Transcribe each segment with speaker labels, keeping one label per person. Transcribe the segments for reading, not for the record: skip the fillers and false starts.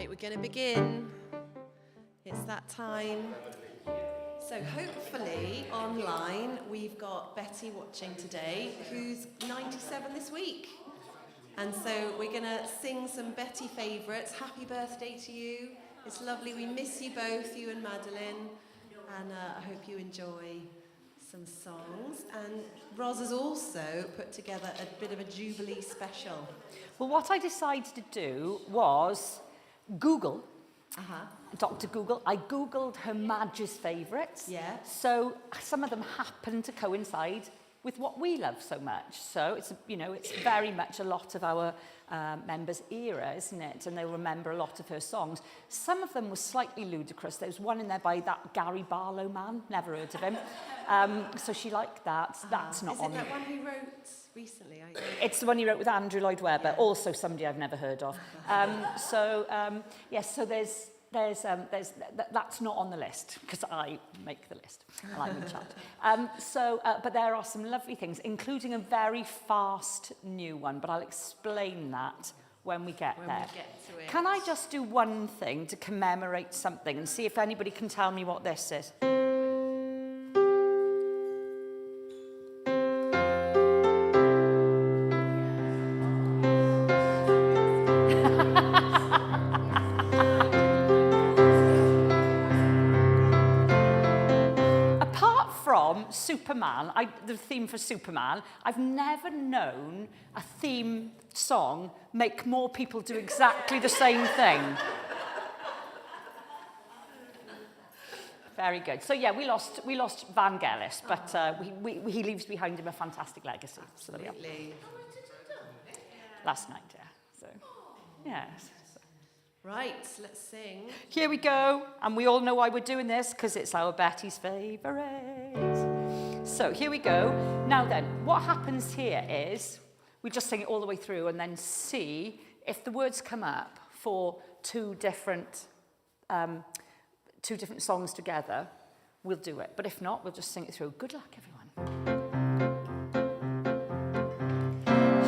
Speaker 1: Right, we're going to begin. It's that time. So hopefully online we've got Betty watching today, who's 97 this week. And so we're going to sing some Betty favourites. Happy birthday to you. It's lovely. We miss you both, you and Madeline. And I hope you enjoy some songs. And Roz has also put together a bit of a Jubilee special.
Speaker 2: Well, what I decided to do was Google, Dr. Google. I Googled Her Madge's favourites.
Speaker 1: Yeah.
Speaker 2: So some of them happen to coincide with what we love so much. So it's, you know, it's very much a lot of our members' era, isn't it? And they'll remember a lot of her songs. Some of them were slightly ludicrous. There was one in there by that Gary Barlow man. Never heard of him. So she liked that. That's not on.
Speaker 1: Is it that one he wrote recently?
Speaker 2: It's the one he wrote with Andrew Lloyd Webber, yeah. Also somebody I've never heard of. Yes, so there's that's not on the list because I make the list and I'm in charge. But there are some lovely things, including a very fast new one, but I'll explain that when we get there. Can I just do one thing to commemorate something and see if anybody can tell me what this is? Superman, the theme for Superman, I've never known a theme song make more people do exactly the same thing. Very good. So yeah, we lost Vangelis, but he leaves behind him a fantastic legacy.
Speaker 1: Absolutely.
Speaker 2: So there we are. Last night, yeah. So, yes.
Speaker 1: Right, let's sing.
Speaker 2: Here we go. And we all know why we're doing this, because it's our Betty's favourite. So here we go. Now then, what happens here is we just sing it all the way through and then see if the words come up for two different songs together. We'll do it. But if not, we'll just sing it through. Good luck, everyone.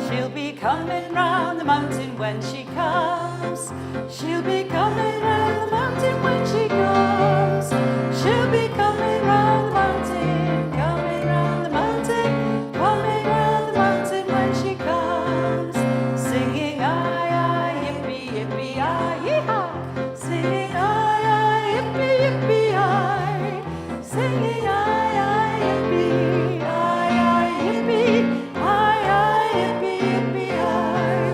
Speaker 2: She'll be coming round the mountain when she comes. She'll be coming round the mountain when she comes. She'll be coming round the mountain, coming round the mountain, coming round the mountain when she comes. Singing aye, aye, yippee, yippee, aye, yee-haw. Singing aye, aye, yippee, yippee, aye. Singing aye, aye, yippee, aye, aye, yippee, aye, aye, yippee, yippee, aye.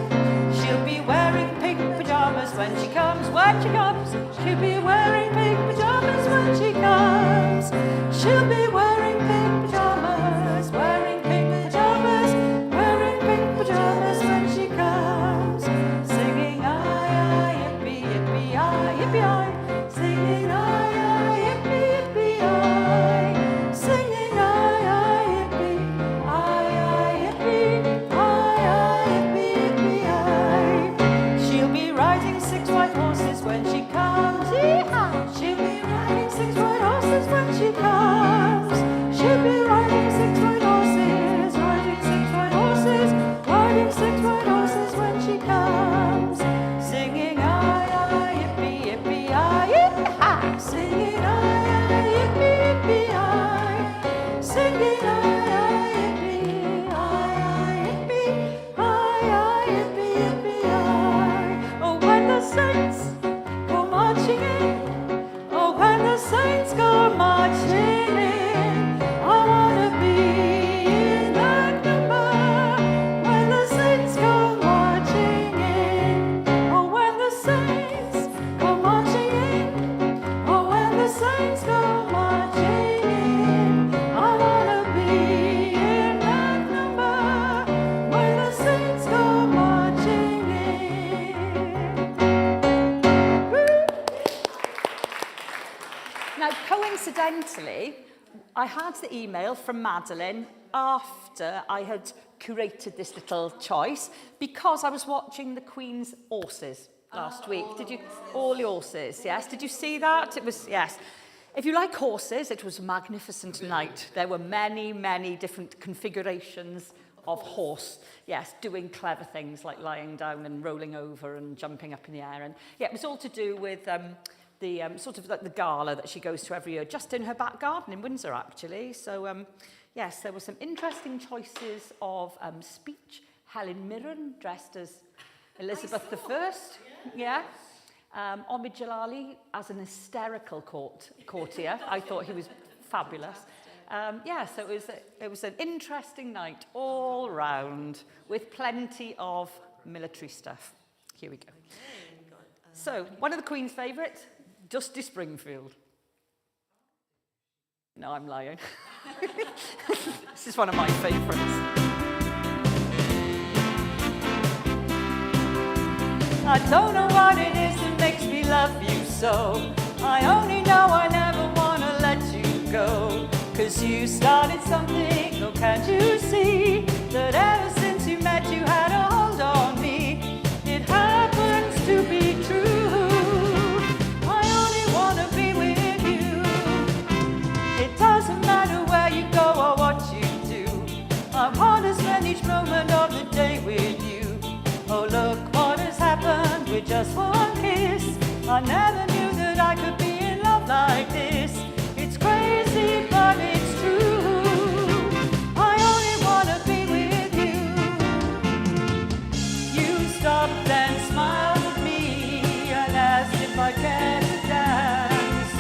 Speaker 2: She'll be wearing pink pajamas when she comes, when she comes. She'll be wearing pink pajamas when she comes. She'll be wearing pink pajamas, wearing pink pajamas, wearing pink pajamas when she comes. Singing aye, aye, yippee, yippee, aye, yippee, aye. Singing aye, aye, yippee, yippee, aye. Singing aye, aye, yippee, aye, aye, yippee, aye, aye, yippee, yippee, aye. She'll be riding 6 white horses when she comes. Yee-haw! She'll be riding 6 white horses when she comes. She'll be riding 6 white horses, riding 6 white horses, riding 6 white horses when she comes. Singing aye, aye, yippee, yippee, aye, yee-haw! Singing aye, aye, yippee, yippee, aye. Singing aye, aye, yippee, aye, aye, yippee, aye, aye, yippee, yippee, aye. Oh, when the saints go marching in, oh, when the saints go marching in, I wanna be in that number. When the saints go marching in, oh, when the saints go marching in, oh, when the saints go marching in, I wanna be in that number. When the saints go marching in. Now, coincidentally, I had the email from Madeline after I had curated this little choice because I was watching the Queen's horses last week. Did you? All the horses, yes. Did you see that? It was, yes. If you like horses, it was a magnificent night. There were many, many different configurations horse. Yes, doing clever things like lying down and rolling over and jumping up in the air. And yeah, it was all to do with the sort of like the gala that she goes to every year, just in her back garden in Windsor, actually. So yes, there were some interesting choices of speech. Helen Mirren, dressed as Elizabeth I. Yeah. Omid Jalali as an hysterical courtier. I thought he was fabulous. Yeah, so it was an interesting night all round with plenty of military stuff. Here we go. So, one of the Queen's favourites, Dusty Springfield. No, I'm lying. This is one of my favourites. I don't know what it is that makes me love you so. I only know I never want to let you go. 'Cause you started something, oh can't you see? That ever since you met you had a hold on me. It happens to be true. I only want to be with you. It doesn't matter where you go or what you do. I want to spend each moment of the day with you. Oh look what has happened with just one kiss. I never knew that I could be in love like this. It's crazy but it's true. I only want to be with you. You stopped and smiled at me and asked if I cared to dance.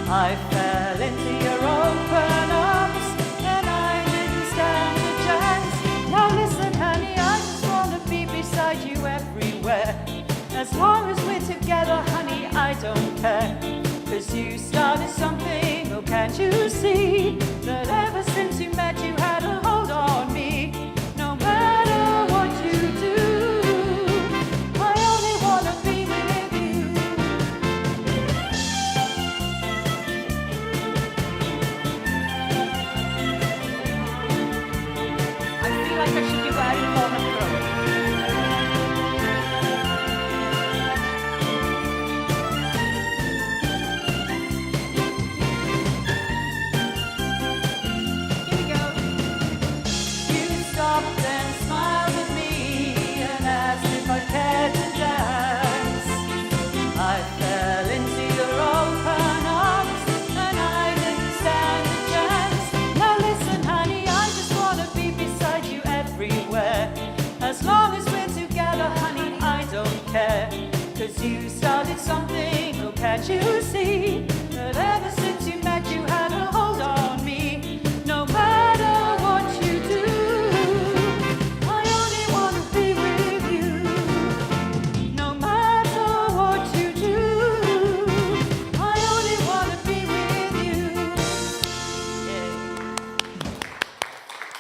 Speaker 2: I fell into your open arms and I didn't stand a chance. Now listen honey, I just want to be beside you everywhere. As long as we're together, honey, I don't care. 'Cause you started something, oh can't you see? That ever since you met you had a hold on me. No matter what you do, I only want to be with you. I feel like I should be wearing more than a throat. Cause you started something, oh can't you see? That ever since you met you had a hold on me. No matter what you do, I only want to be with you. No matter what you do, I only want to be with you. Yay.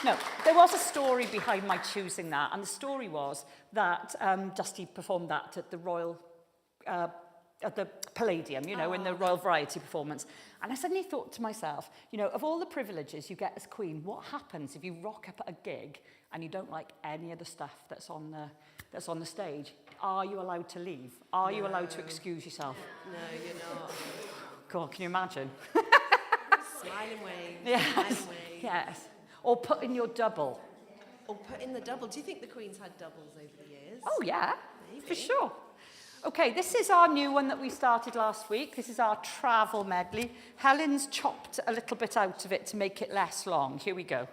Speaker 2: No, there was a story behind my choosing that, and the story was that Dusty performed that at the Royal at the Palladium, you know, in the Royal Variety performance. And I suddenly thought to myself, you know, of all the privileges you get as Queen, what happens if you rock up at a gig and you don't like any of the stuff that's on the stage? Are you allowed to leave? Are you allowed to excuse yourself?
Speaker 1: No, you're not.
Speaker 2: God, can you imagine?
Speaker 1: Smiling waves.
Speaker 2: Yes.
Speaker 1: Smiling waves.
Speaker 2: Yes. Or put in your double.
Speaker 1: Or put in the double. Do you think the Queen's had doubles over the years?
Speaker 2: Oh, yeah,
Speaker 1: Maybe.
Speaker 2: for sure. Okay, this is our new one that we started last week. This is our travel medley. Helen's chopped a little bit out of it to make it less long. Here we go.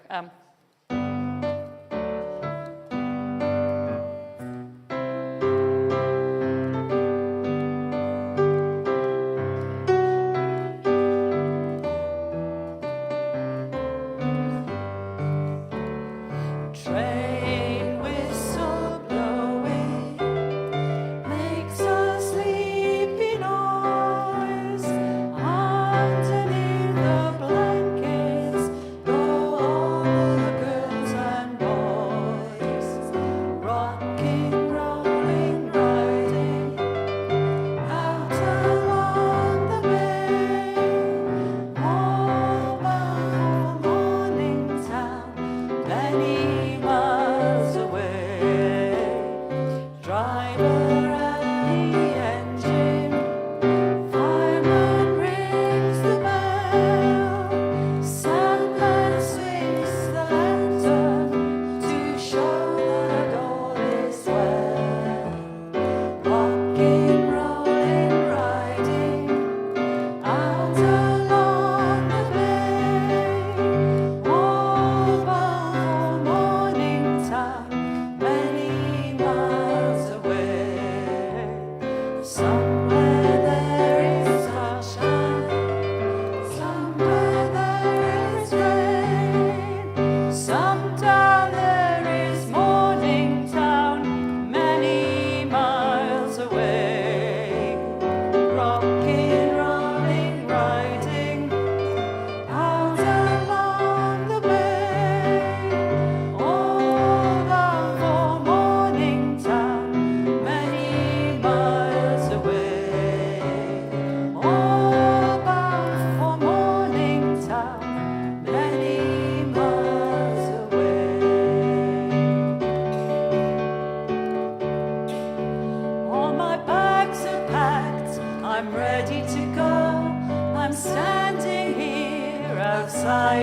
Speaker 3: Underneath the blankets, go all the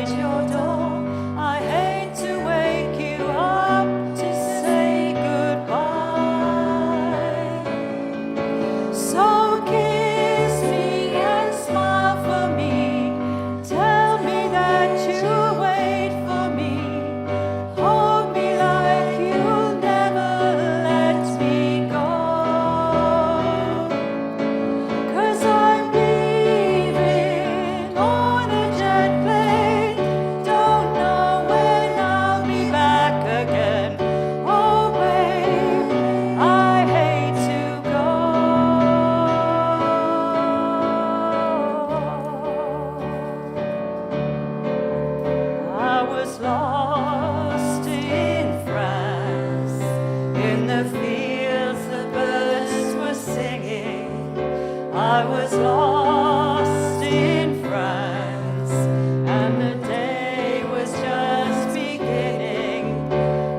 Speaker 2: outside your door. I hate to wake you up to say goodbye. So kiss me and smile for me. Tell me that you'll wait for me. Hold me like you'll never let me go. 'Cause I'm leaving on a jet plane. Don't know when I'll be back again. Oh, babe, I hate to go. I was lost in France. In the fields the birds were singing. I was lost in France, and the day was just beginning.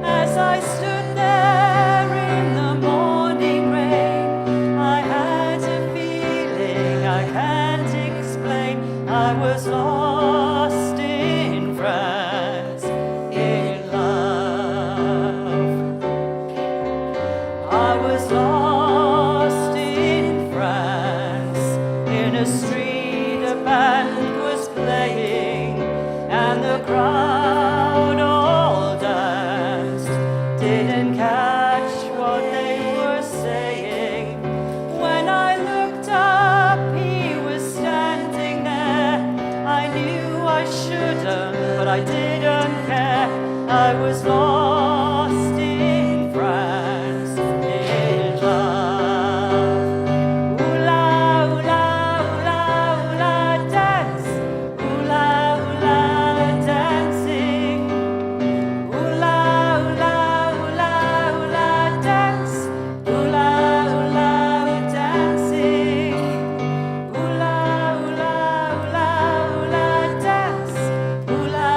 Speaker 2: As I stood there in the morning rain, I had a feeling I can't explain. I was lost in France, in love. I was lost in France. In a street a band was playing, and the crowd all danced. Didn't catch what they were saying. When I looked up, he was standing there. I knew I shouldn't, but I didn't care. I was lost in France, in love. Ooh la, dance. Ooh la, dancing. Ooh la, dance. Ooh la, dancing. Ooh la, dance. Ooh la,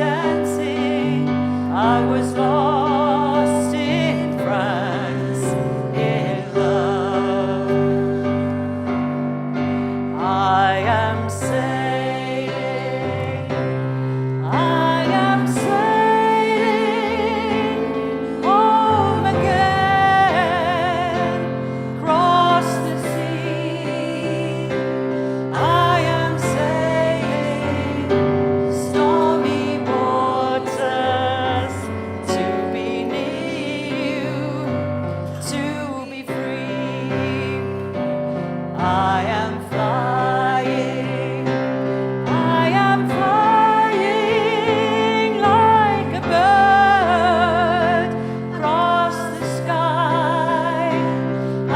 Speaker 2: dancing. I was lost in France, in love. I am sailing, I am sailing home again, across the sea. I am sailing stormy waters to be near you, to be free. I am flying, I am flying like a bird across the sky. I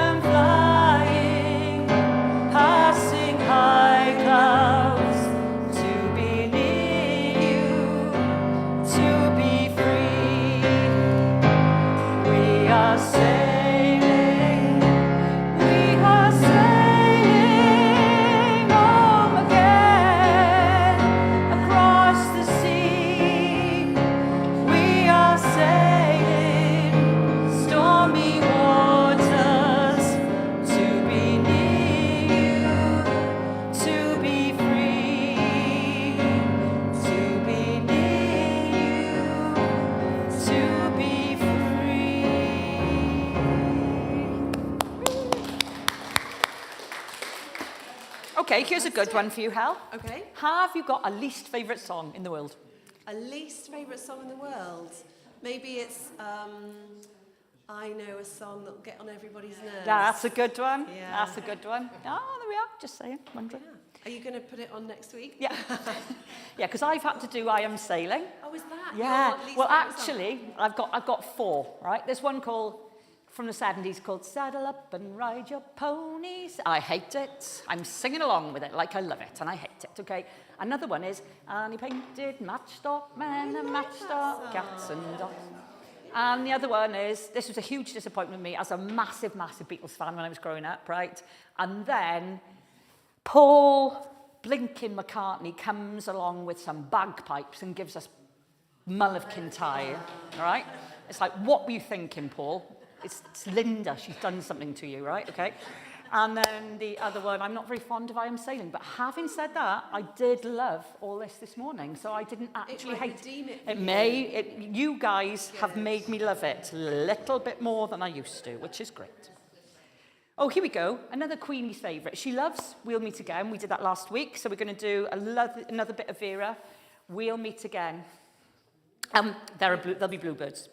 Speaker 2: am flying, passing high clouds to be near you, to be free. We are sailing, we are sailing home again, across the sea. We are sailing stormy waters to be near you, to be free, to be near you, to be free. Okay, here's a good one for you, Hel.
Speaker 1: Okay.
Speaker 2: Have you got a least favourite song in the world?
Speaker 1: A least favourite song in the world? Maybe it's, I know a song that'll get on everybody's nerves.
Speaker 2: That's a good one.
Speaker 1: Yeah.
Speaker 2: That's a good one. Oh, there we are. Just saying. Wondering.
Speaker 1: Yeah. Are you going to put it on next week?
Speaker 2: Yeah. Yeah, because I've had to do I Am Sailing.
Speaker 1: Oh, is that
Speaker 2: Yeah.
Speaker 1: your least
Speaker 2: Well,
Speaker 1: favourite song?
Speaker 2: actually, I've got four, right? There's one called from the 70s called Saddle Up and Ride Your Ponies. I hate it. I'm singing along with it like I love it, and I hate it, okay? Another one is Annie Painted Matchstock Man and Matchstock Cats and Dogs. And the other one is, this was a huge disappointment to me as a massive, massive Beatles fan when I was growing up, right? And then Paul Blinkin' McCartney comes along with some bagpipes and gives us Mull of Kintyre, all right? It's like, what were you thinking, Paul? It's Linda, she's done something to you, right? Okay. And then the other one, I'm not very fond of I Am Sailing, but having said that, I did love all this morning, so I didn't actually hate
Speaker 1: redeem it.
Speaker 2: You guys have made me love it a little bit more than I used to, which is great. Oh, here we go. Another Queenie's favourite. She loves We'll Meet Again. We did that last week, so we're going to do another bit of Vera. We'll meet again. There'll be bluebirds.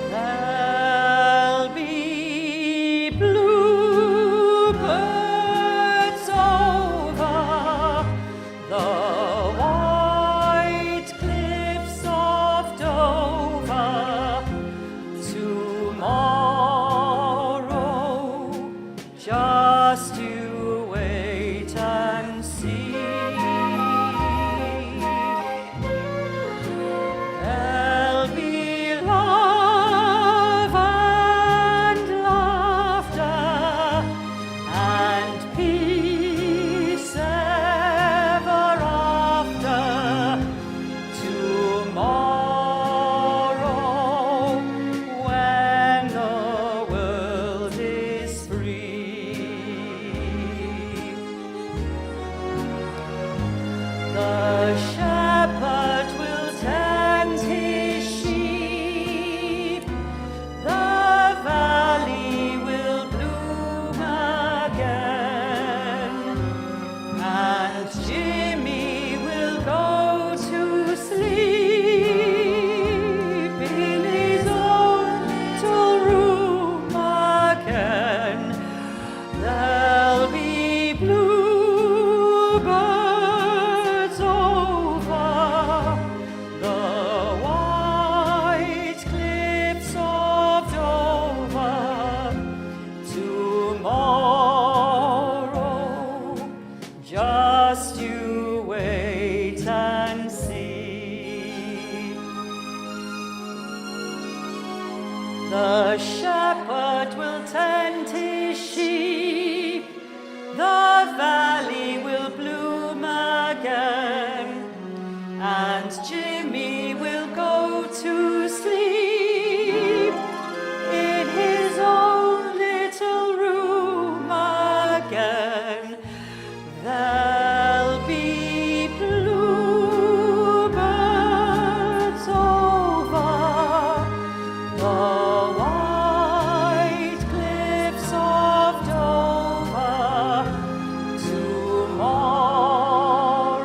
Speaker 2: There'll be bluebirds over the white cliffs of Dover tomorrow, just you wait and see. There'll be love and laughter and peace ever after tomorrow, when the world is free. The shepherd will tend his sheep, the valley will bloom again, and Jimmy will go to sleep in his own little room again. There'll be bluebirds over the white cliffs of Dover tomorrow, just you wait and see. The shepherd will tend his sheep, the valley will bloom again, and Jimmy will go to sleep in his own little room again. There'll be bluebirds over the white cliffs of Dover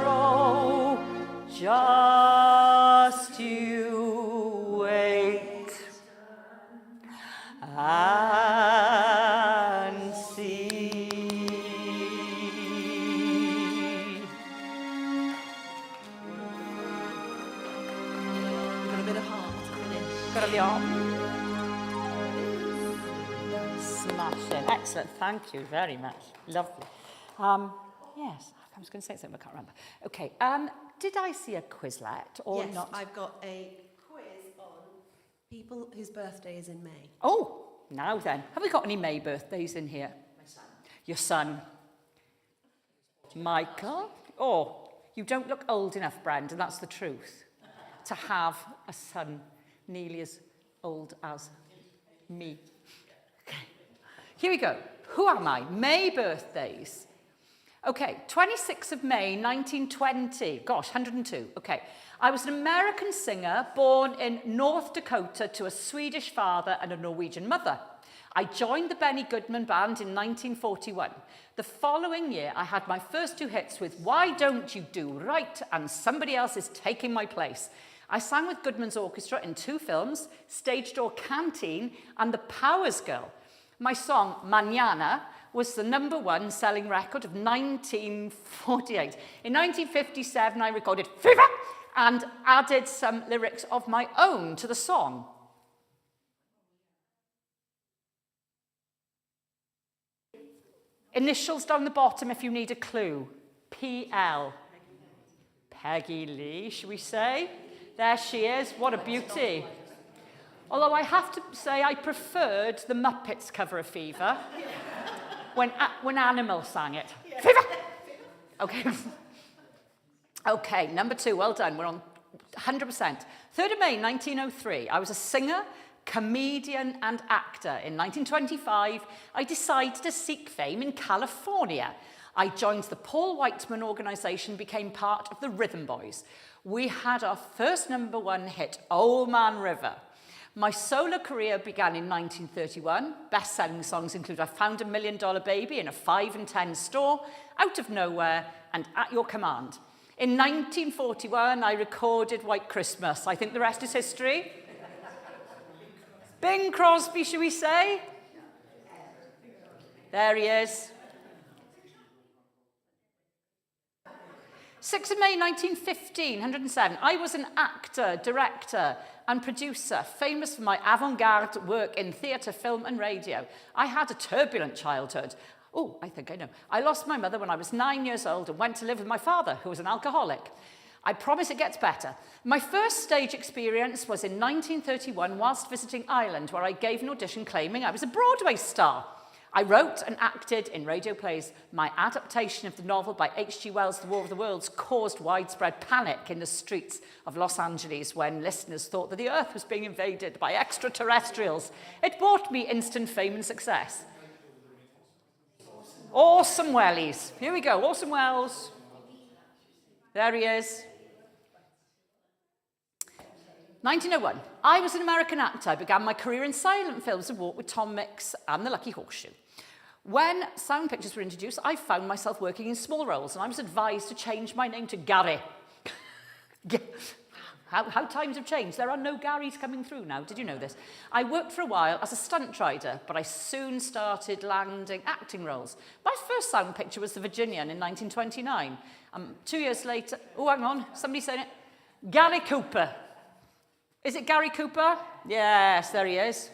Speaker 2: tomorrow, just you wait and see.
Speaker 1: Got a bit of heart to finish.
Speaker 2: Got a yarn. Smashing. Excellent. Thank you very much. Lovely. Yes, I was going to say something, I can't remember. Okay. Did I see a Quizlet or
Speaker 1: Yes,
Speaker 2: not?
Speaker 1: I've got a quiz on people whose birthday is in May.
Speaker 2: Oh, now then. Have we got any May birthdays in here?
Speaker 1: My son.
Speaker 2: Your son. Michael. Oh, you don't look old enough, Brendan, that's the truth. To have a son nearly as old as me. Okay. Here we go. Who am I? May birthdays. Okay, 26th of May, 1920. Gosh, 102. Okay. I was an American singer born in North Dakota to a Swedish father and a Norwegian mother. I joined the Benny Goodman Band in 1941. The following year, I had my first two hits with Why Don't You Do Right and Somebody Else Is Taking My Place. I sang with Goodman's orchestra in 2 films, Stage Door Canteen and The Powers Girl. My song, Mañana, was the #1 selling record of 1948. In 1957, I recorded Fever and added some lyrics of my own to the song. Initials down the bottom if you need a clue. PL. Peggy Lee, should we say? There she is. What a beauty. Although I have to say I preferred the Muppets cover of Fever when Animal sang it. Fever! Okay. Okay, number 2, well done. We're on 100%. 3rd of May, 1903. I was a singer, comedian and actor. In 1925, I decided to seek fame in California. I joined the Paul Whiteman organisation, became part of the Rhythm Boys. We had our first #1 hit, Old Man River. My solo career began in 1931. Best-selling songs include I Found a $1 Million Baby in a 5 and 10 store, Out of Nowhere and At Your Command. In 1941, I recorded White Christmas. I think the rest is history. Bing Crosby, shall we say? There he is. 6th of May, 1915, 107. I was an actor, director and producer, famous for my avant-garde work in theatre, film and radio. I had a turbulent childhood. Oh, I think I know. I lost my mother when I was 9 years old and went to live with my father, who was an alcoholic. I promise it gets better. My first stage experience was in 1931 whilst visiting Ireland, where I gave an audition claiming I was a Broadway star. I wrote and acted in radio plays. My adaptation of the novel by H.G. Wells' The War of the Worlds caused widespread panic in the streets of Los Angeles when listeners thought that the Earth was being invaded by extraterrestrials. It brought me instant fame and success. Orson Welles. Here we go, Orson Welles. There he is. 1901. I was an American actor. I began my career in silent films and walked with Tom Mix and The Lucky Horseshoe. When sound pictures were introduced, I found myself working in small roles, and I was advised to change my name to Gary. How times have changed. There are no Garys coming through now. Did you know this? I worked for a while as a stunt rider, but I soon started landing acting roles. My first sound picture was The Virginian in 1929. 2 years later, oh, hang on, somebody said it. Gary Cooper. Is it Gary Cooper? Yes, there he is.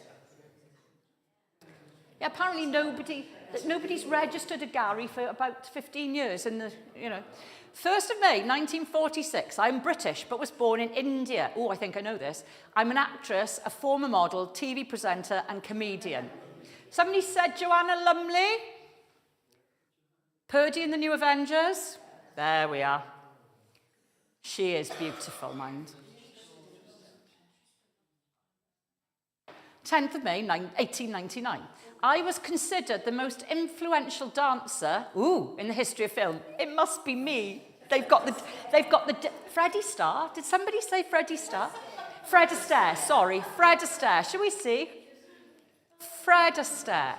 Speaker 2: Yeah, apparently nobody's registered a Gary for about 15 years in the, 1st of May, 1946. I'm British, but was born in India. Oh, I think I know this. I'm an actress, a former model, TV presenter, and comedian. Somebody said Joanna Lumley. Purdy in the New Avengers. There we are. She is beautiful, mind. 10th of May, 1899. I was considered the most influential dancer, in the history of film. It must be me. They've got the Freddie Starr. Did somebody say Freddie Starr? Fred Astaire, sorry. Fred Astaire. Shall we see? Fred Astaire.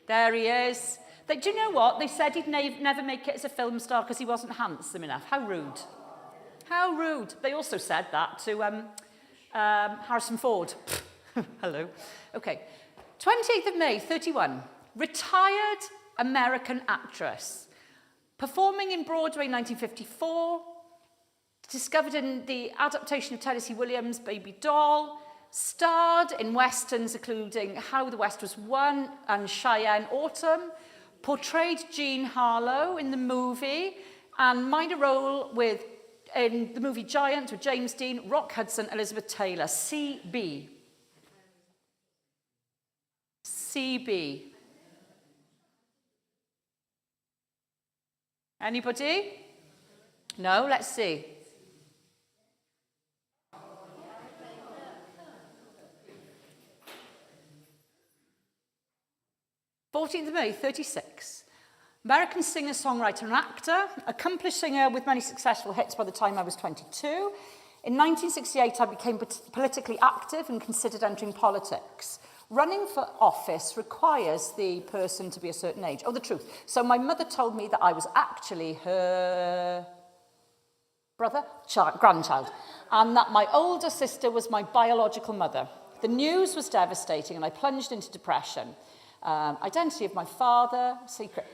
Speaker 2: There he is. Do you know what? They said he'd never make it as a film star because he wasn't handsome enough. How rude. How rude. They also said that to Harrison Ford. Hello. Okay. 28th of May, 31. Retired American actress. Performing in Broadway 1954. Discovered in the adaptation of Tennessee Williams' Baby Doll. Starred in westerns including How the West Was Won and Cheyenne Autumn. Portrayed Jean Harlow in the movie. And minor role in the movie Giant with James Dean, Rock Hudson, Elizabeth Taylor. CB. CB. Anybody? No? Let's see. '14th of May, 36. American singer, songwriter and actor, accomplished singer with many successful hits by the time I was 22. In 1968, I became politically active and considered entering politics. Running for office requires the person to be a certain age. Oh, the truth. So my mother told me that I was actually her grandchild, and that my older sister was my biological mother. The news was devastating, and I plunged into depression. Identity of my father, secret.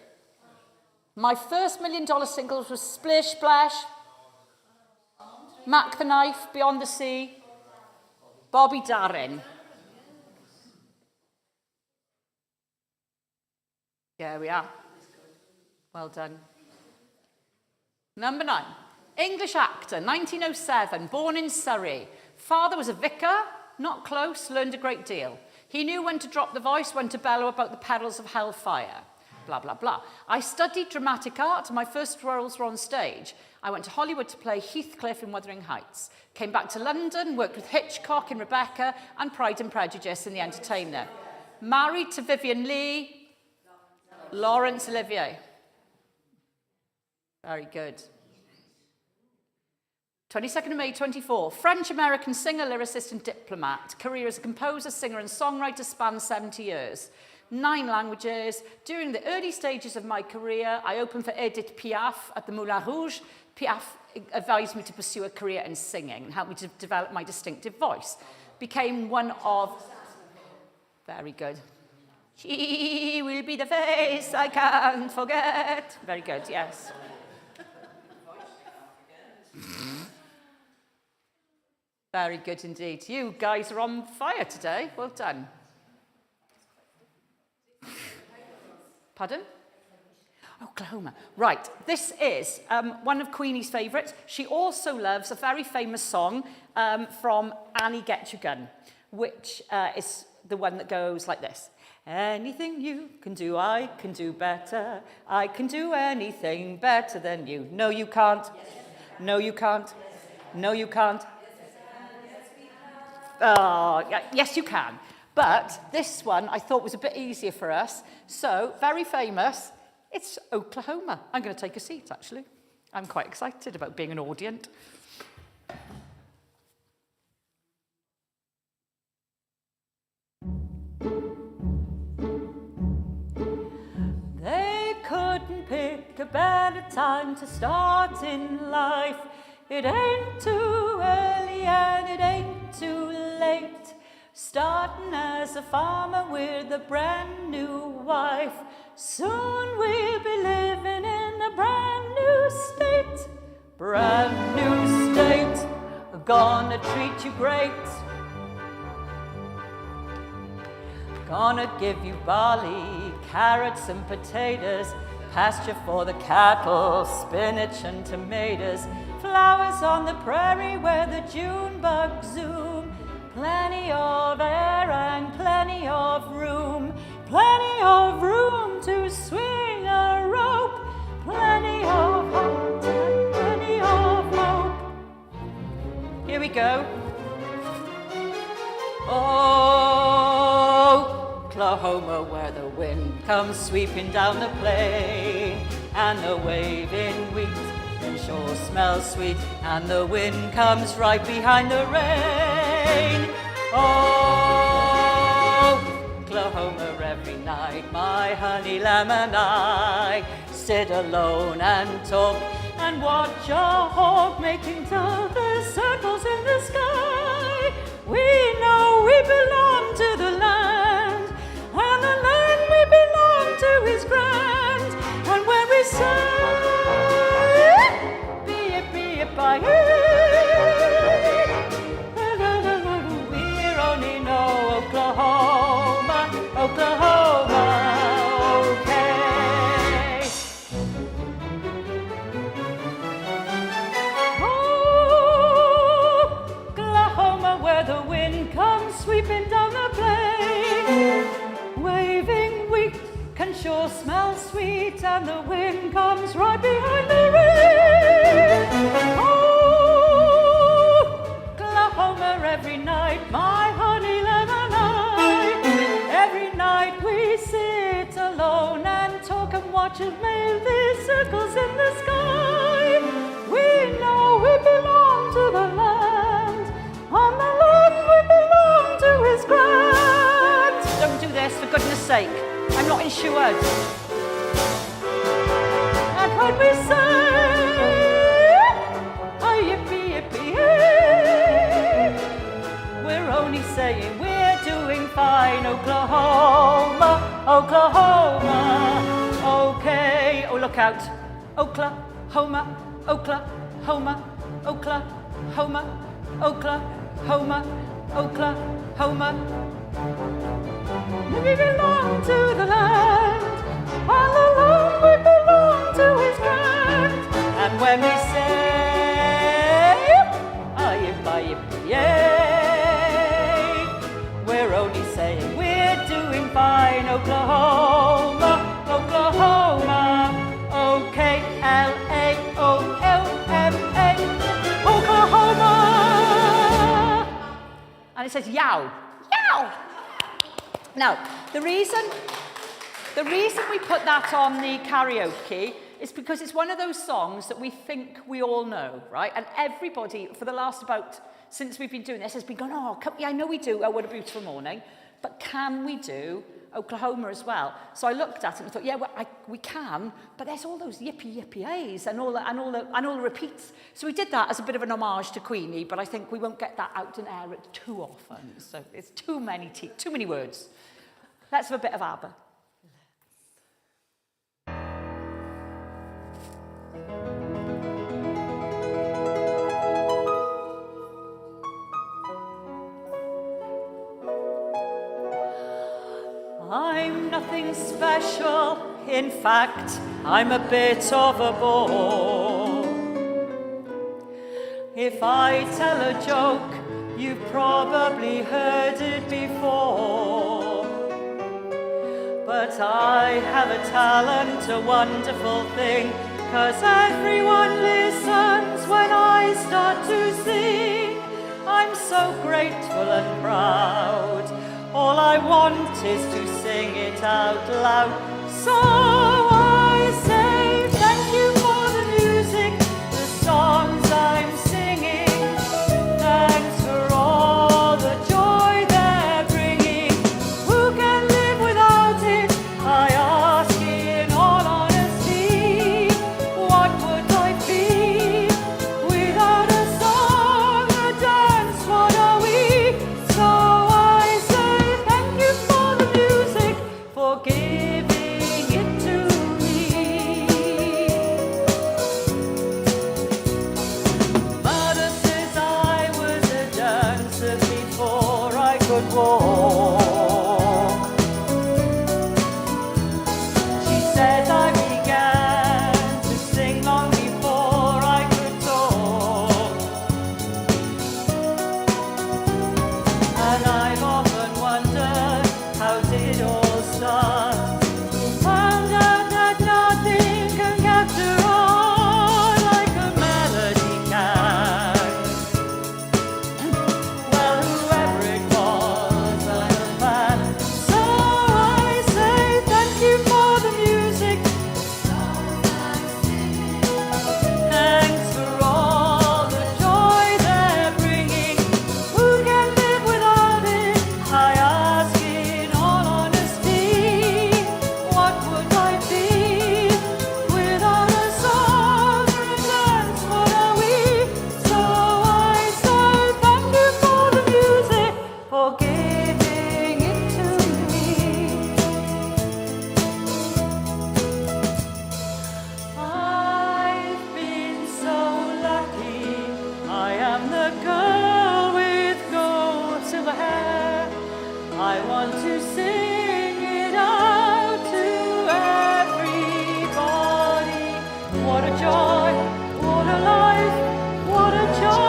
Speaker 2: My first $1 million singles was Splish Splash, Mac the Knife, Beyond the Sea, Bobby Darin. There we are. Well done. Number 9. English actor, 1907, born in Surrey. Father was a vicar, not close, learned a great deal. He knew when to drop the voice, when to bellow about the perils of hellfire. blah, blah, blah. I studied dramatic art. My first roles were on stage. I went to Hollywood to play Heathcliff in Wuthering Heights. Came back to London, worked with Hitchcock in Rebecca and Pride and Prejudice in The Entertainer. Married to Vivian Leigh, Laurence Olivier. Very good. 22nd of May 24, French-American singer, lyricist and diplomat. Career as a composer, singer and songwriter spans 70 years. 9 languages. During the early stages of my career, I opened for Edith Piaf at the Moulin Rouge. Piaf advised me to pursue a career in singing and helped me to develop my distinctive voice. Became one of... Very good. She will be the face I can't forget. Very good, yes. Very good indeed. You guys are on fire today. Well done. Pardon? Oklahoma. Right, this is one of Queenie's favourites. She also loves a very famous song from Annie Get Your Gun, which is the one that goes like this. Anything you can do, I can do better. I can do anything better than you. No, you can't. No, you can't. No, you can't. Oh, yes, you can. But this one I thought was a bit easier for us. So, very famous, it's Oklahoma. I'm going to take a seat, actually. I'm quite excited about being an audience. They couldn't pick a better time to start in life. It ain't too early and it ain't too late. Starting as a farmer with a brand new wife. Soon we'll be living in a brand new state. Brand new state. Gonna treat you great. Gonna give you barley, carrots and potatoes. Pasture for the cattle, spinach and tomatoes. Flowers on the prairie where the June bugs zoom. Plenty of air and plenty of room. Plenty of room to swing a rope. Plenty of heart and plenty of hope. Here we go. Oh, Oklahoma, where the wind comes sweeping down the plain, and the waving wheat sure smells sweet, and the wind comes right behind the rain. Oh, Oklahoma, every night my honey lamb and I sit alone and talk and watch a hawk making darker circles in the sky. We know we belong to the land, and the land we belong to is grand. And when we say by we only know Oklahoma, Oklahoma, okay. Oh, Oklahoma, where the wind comes sweeping down the plain, waving wheat can sure smell sweet, and the wind comes right behind the rain. Every night, my honey lamb and I, every night we sit alone and talk and watch as these circles in the sky. We know we belong to the land, and the land we belong to is grand. Don't do this, for goodness sake. I'm not insured. And when we say, oh, yippee, yippee, we're only saying we're doing fine. Oklahoma, Oklahoma, okay. Oh, look out. Oklahoma, Oklahoma, Oklahoma, Oklahoma, Oklahoma. We belong to the land, and the land we belong to is grand. And when we say, we're only saying we're doing fine. Oklahoma, Oklahoma. And it says yow, yow. Now, the reason we put that on the karaoke is because it's one of those songs that we think we all know, right? And everybody, for the last since we've been doing this, has been going, oh, I know we do, Oh, What a Beautiful Morning, but can we do Oklahoma as well? So I looked at it and thought, yeah, well, we can, but there's all those yippee-yippee-ays and all the repeats. So we did that as a bit of an homage to Queenie, but I think we won't get that out and air it too often. So it's too many words. Let's have a bit of ABBA. I'm nothing special, in fact, I'm a bit of a bore. If I tell a joke, you've probably heard it before. But I have a talent, a wonderful thing, 'cause everyone listens when I start to sing. I'm so grateful and proud. All I want is to sing it out loud. So I say thank you for the music, the songs I'm singing. Thanks for all the joy they're bringing. Who can live without it? I ask in all honesty. What would life be without a song, a dance? What are we? So for giving it to me. Mother says I was a dancer before I could walk. She said I began to sing long before I could talk. And I've often wondered, how did all start? Found out that nothing can capture all like a melody can. Well, whoever it was, I'm a fan. So I say thank you for the music. Thanks for all the joy they're bringing. Who can live without it? I ask in all honesty. What would life be without a song or a dance? What are we? So I say thank you for the music, for giving it to me. I've been so lucky. I am the girl with gold silver hair. I want to sing it out to everybody. What a joy, what a life, what a chance.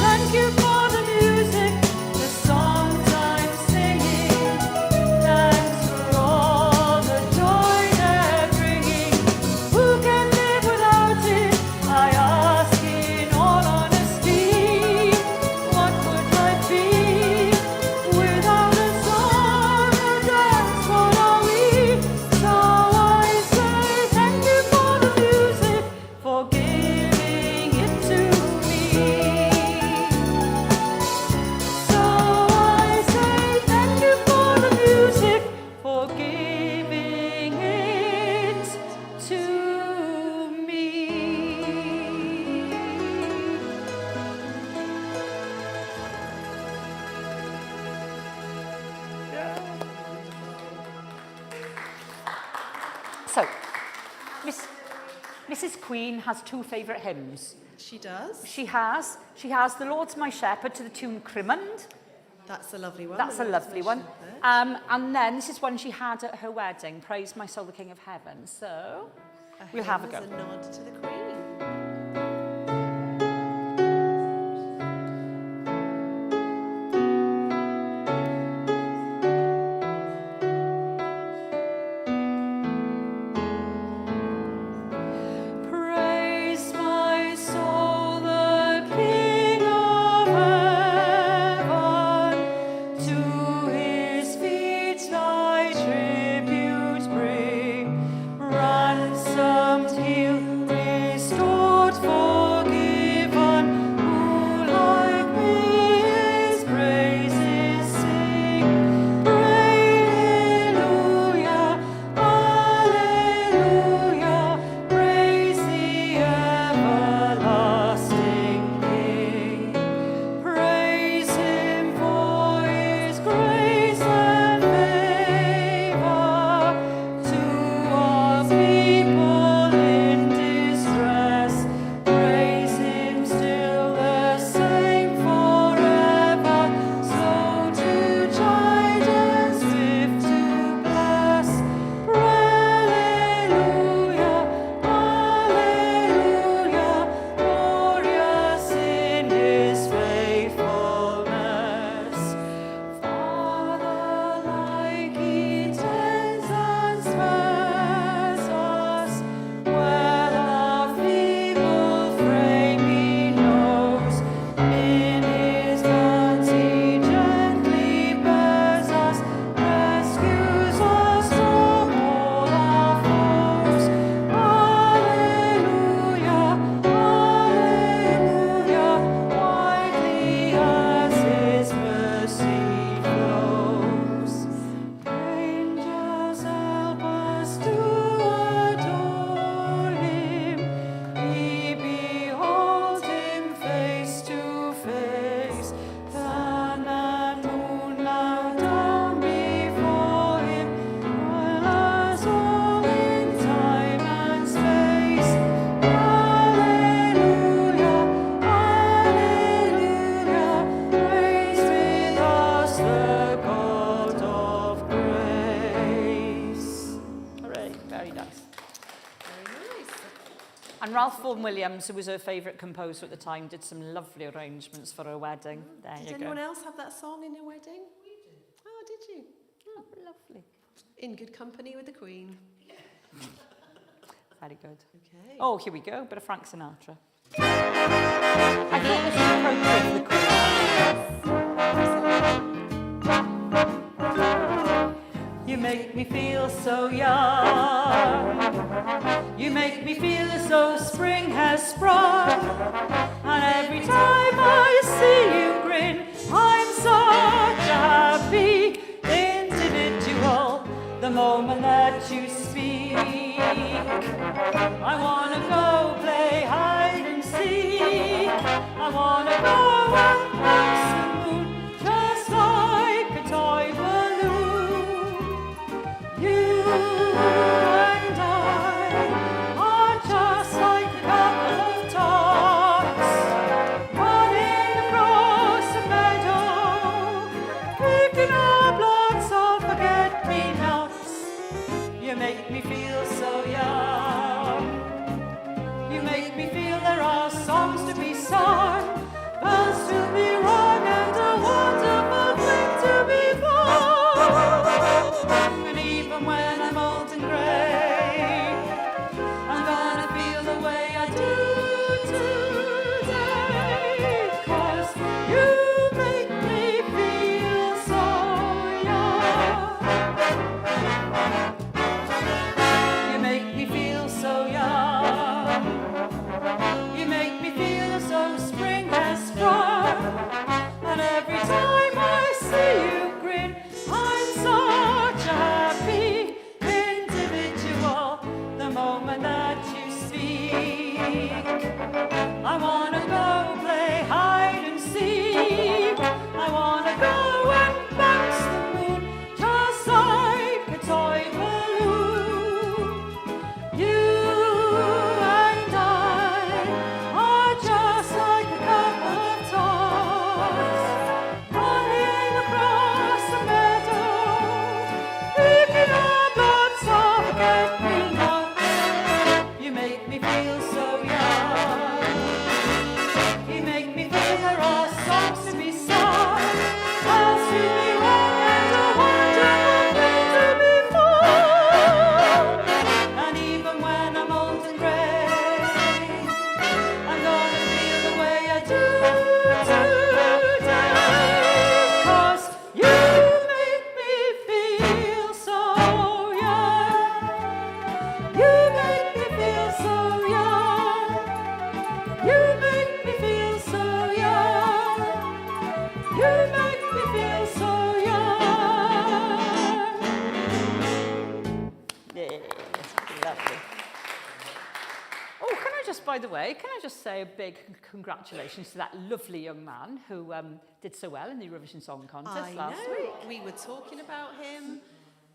Speaker 2: Thank you for the music, the songs I'm singing. Thanks for all the joy they're bringing. Who can live without it? I ask in all honesty. What would life be without a song, a dance? What are we? So I say thank you for the music, for giving it to me. So I say thank you for the music, for giving it to me. So, Mrs. Queen has two favourite hymns.
Speaker 1: She does.
Speaker 2: She has The Lord's My Shepherd to the tune Crimond.
Speaker 1: That's a lovely one.
Speaker 2: That's
Speaker 1: The
Speaker 2: a
Speaker 1: Lord's
Speaker 2: lovely
Speaker 1: my
Speaker 2: one.
Speaker 1: shepherd.
Speaker 2: And then this is one she had at her wedding, Praise My Soul, the King of Heaven. So, we'll have a
Speaker 1: hymn
Speaker 2: go.
Speaker 1: is a nod to the Queen.
Speaker 2: Praise my soul, the King of Ralph Vaughan Williams, who was her favourite composer at the time, did some lovely arrangements for her wedding. There you go.
Speaker 1: Did anyone else have that song in her wedding? We did. Oh, did you?
Speaker 2: Oh, lovely.
Speaker 1: In good company with the Queen.
Speaker 2: Very good.
Speaker 1: Okay.
Speaker 2: Oh, here we go. Bit of Frank Sinatra. I thought this was appropriate for the Queen. You make me feel so young. You make me feel as though spring has sprung. And every time I see you grin, I'm such a happy individual. The moment that you speak, I want to go play hide and seek. I want to go and bounce the moon just like a toy balloon. You and I are just like a couple of tots running across a meadow, picking up lots of forget-me-nots. You make me feel so young. You make me feel there are songs to be sung, bells to be rung, and a wonderful thing to be found. And even when I'm old and grey, I'm gonna feel the way I do today, 'cause you make me feel so young. You make me feel so young. You make me feel as though spring has sprung. And every time I see you grin, I'm such a happy individual. The moment that you speak, I want to go play hide and seek. I want to go and bounce the moon just like a toy balloon. You and I are just like a couple of tots running across the meadow, picking up lots of forget-me-nots. You make me feel so young. You make me feel there are songs to be sung, bells to be rung, and a wonderful thing to be found. And even when I'm old and grey, I'm gonna feel the way I do today, 'cause you make me feel so young. You make me feel so young. You make me feel so young. You make me feel so young. Yeah, lovely. Oh, can I just, by the way, can I just say a big congratulations to that lovely young man who did so well in the Eurovision Song Contest last week.
Speaker 1: We were talking about him,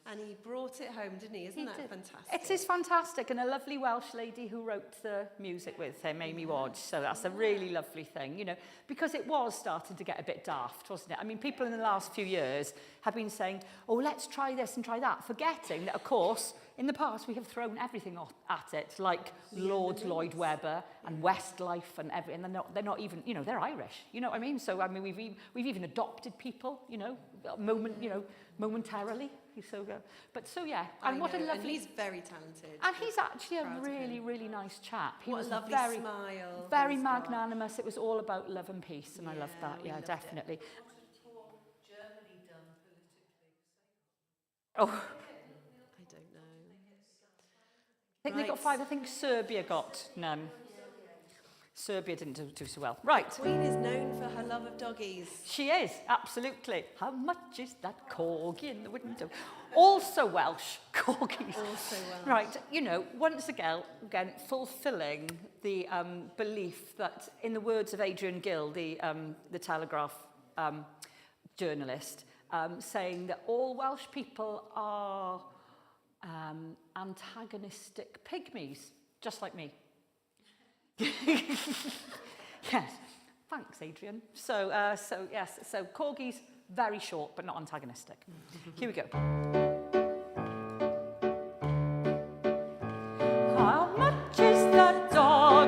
Speaker 1: and he brought it home, didn't he? Isn't that
Speaker 2: did.
Speaker 1: fantastic?
Speaker 2: It is fantastic, and a lovely Welsh lady who wrote the music with him, Amy Wadge. So that's a really lovely thing, you know, because it was starting to get a bit daft, wasn't it? I mean, people in the last few years have been saying, oh, let's try this and try that, forgetting that, of course, in the past we have thrown everything at it, like Lord Lloyd Webber and Westlife and everything. And they're not even, you know, they're Irish. You know what I mean? So I mean, we've even adopted people, you know, momentarily. He's so good. But so yeah, and what a lovely.
Speaker 1: And he's very talented.
Speaker 2: And he's actually a
Speaker 1: Proud of
Speaker 2: really,
Speaker 1: him.
Speaker 2: really nice chap. He
Speaker 1: What
Speaker 2: was
Speaker 1: a lovely
Speaker 2: very,
Speaker 1: smile.
Speaker 2: very
Speaker 1: he's got.
Speaker 2: magnanimous. It was all about love and peace, and I loved that.
Speaker 1: we
Speaker 2: Yeah,
Speaker 1: loved
Speaker 2: definitely.
Speaker 1: it.
Speaker 2: Oh,
Speaker 1: I don't know.
Speaker 2: I think they got 5. I think Serbia got none. Serbia didn't do so well. Right.
Speaker 1: Queen is known for her love of doggies.
Speaker 2: She is, absolutely. How much is that corgi in the window? Also Welsh, corgis.
Speaker 1: Also Welsh.
Speaker 2: Right, you know, once again fulfilling the belief that, in the words of Adrian Gill, the Telegraph journalist, saying that all Welsh people are antagonistic pygmies, just like me. Yes, thanks, Adrian. So yes, so corgis, very short, but not antagonistic. Here we go. How much is that dog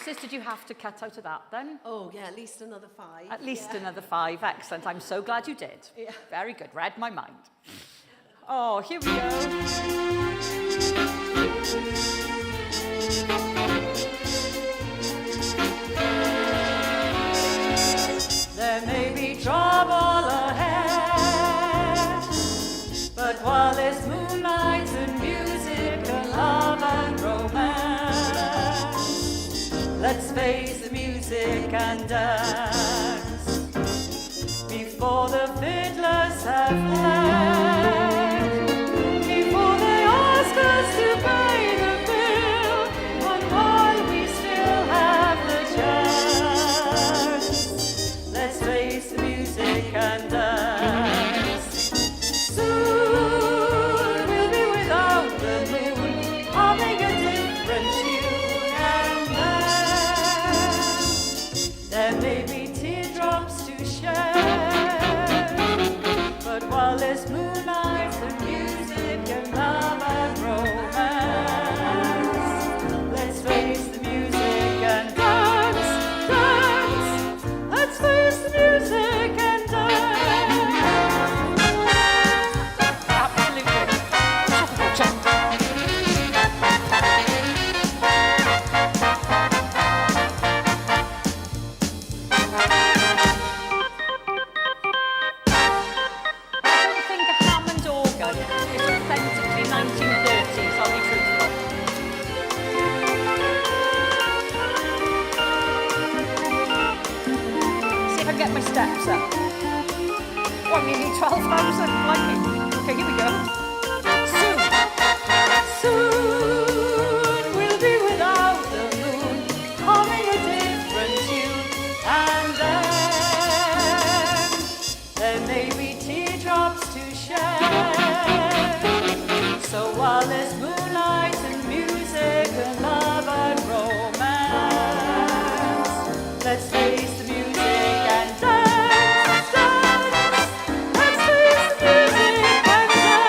Speaker 2: voices did you have to cut out of that then?
Speaker 1: Oh, yeah, at least another 5.
Speaker 2: At least another 5. Excellent. I'm so glad you did.
Speaker 1: Yeah.
Speaker 2: Very good. Read my mind. Oh, here we go. There may be trouble ahead, but while there's moonlight and music and love and romance, let's face the music and dance before the fiddlers have fled, before they ask us to pay the bill, and while we still have the chance, let's face the music and dance. Soon we'll be without the moon, humming a different tune, and then there may be teardrops to shed, but while there's moonlight and music and love and romance, let's face the music and dance, dance. Let's face the music and dance. Absolutely. Check. I don't think a Hammond organ is authentically 1930s, I'll be truthful. See if I can get my steps up. What, nearly 12,000? Blimey. Okay, here we go. Soon, soon we'll be without the moon, humming a different tune, and then there may be teardrops to shed. So while there's moonlight and music and love and romance, let's face the music and dance, dance. Let's face the music and dance.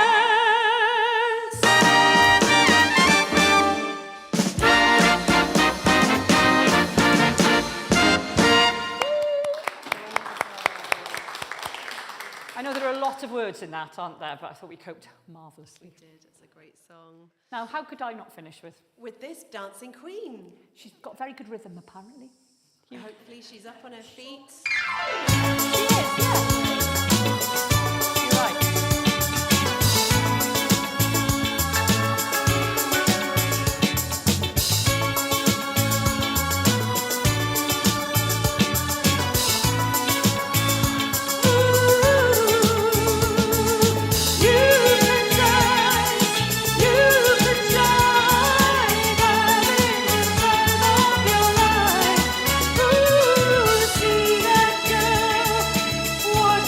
Speaker 2: I know there are a lot of words in that, aren't there? But I thought we coped marvellously.
Speaker 1: We did. It's a great song.
Speaker 2: Now, how could I not finish with?
Speaker 1: This Dancing Queen.
Speaker 2: She's got very good rhythm, apparently.
Speaker 1: Hopefully she's up on her feet.
Speaker 2: She is, yeah. You're right.
Speaker 3: What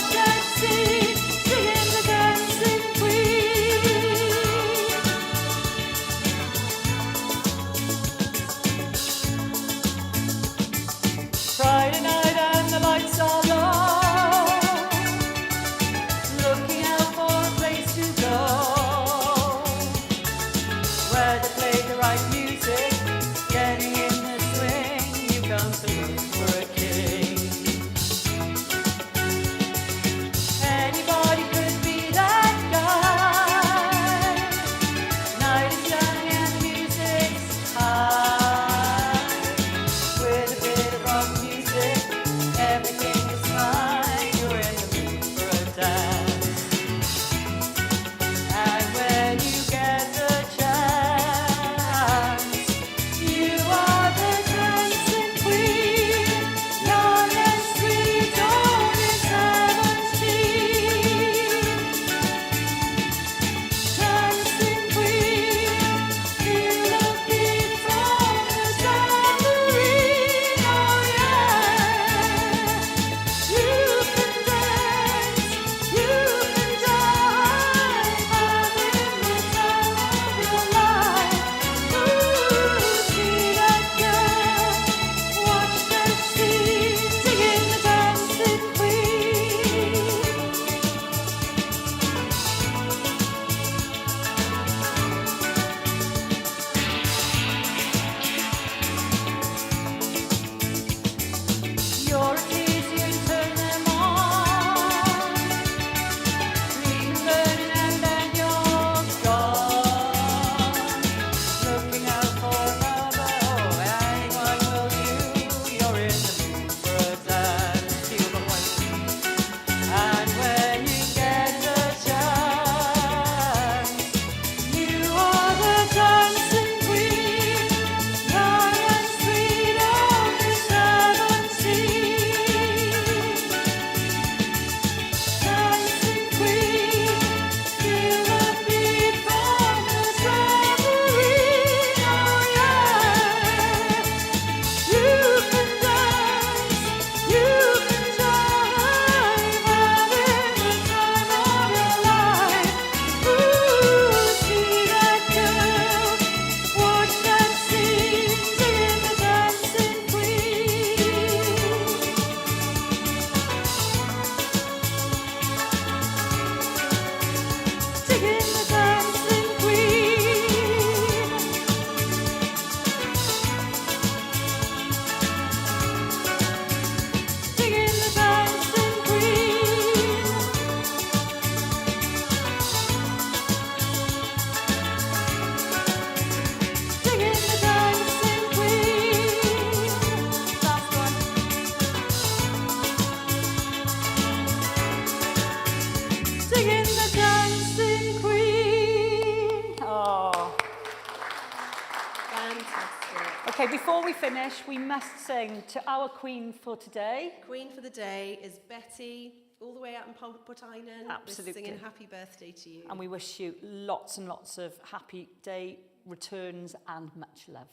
Speaker 2: Okay, before we finish, we must sing to our queen for today.
Speaker 1: Queen for the day is Betty, all the way out in Portainen.
Speaker 2: Absolutely.
Speaker 1: We're singing happy birthday to you.
Speaker 2: And we wish you lots and lots of happy day returns and much love.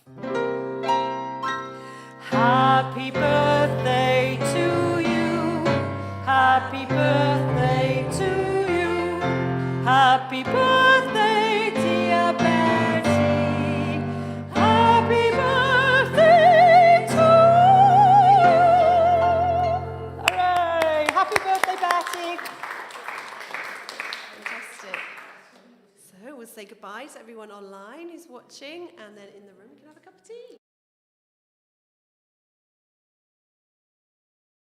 Speaker 2: Happy birthday to you. Happy birthday to you. Happy birthday, dear Betty. Happy birthday to you. Hooray! Happy birthday, Betty.
Speaker 1: Fantastic. So we'll say goodbye to everyone online who's watching, and then in the room we can have a cup of tea.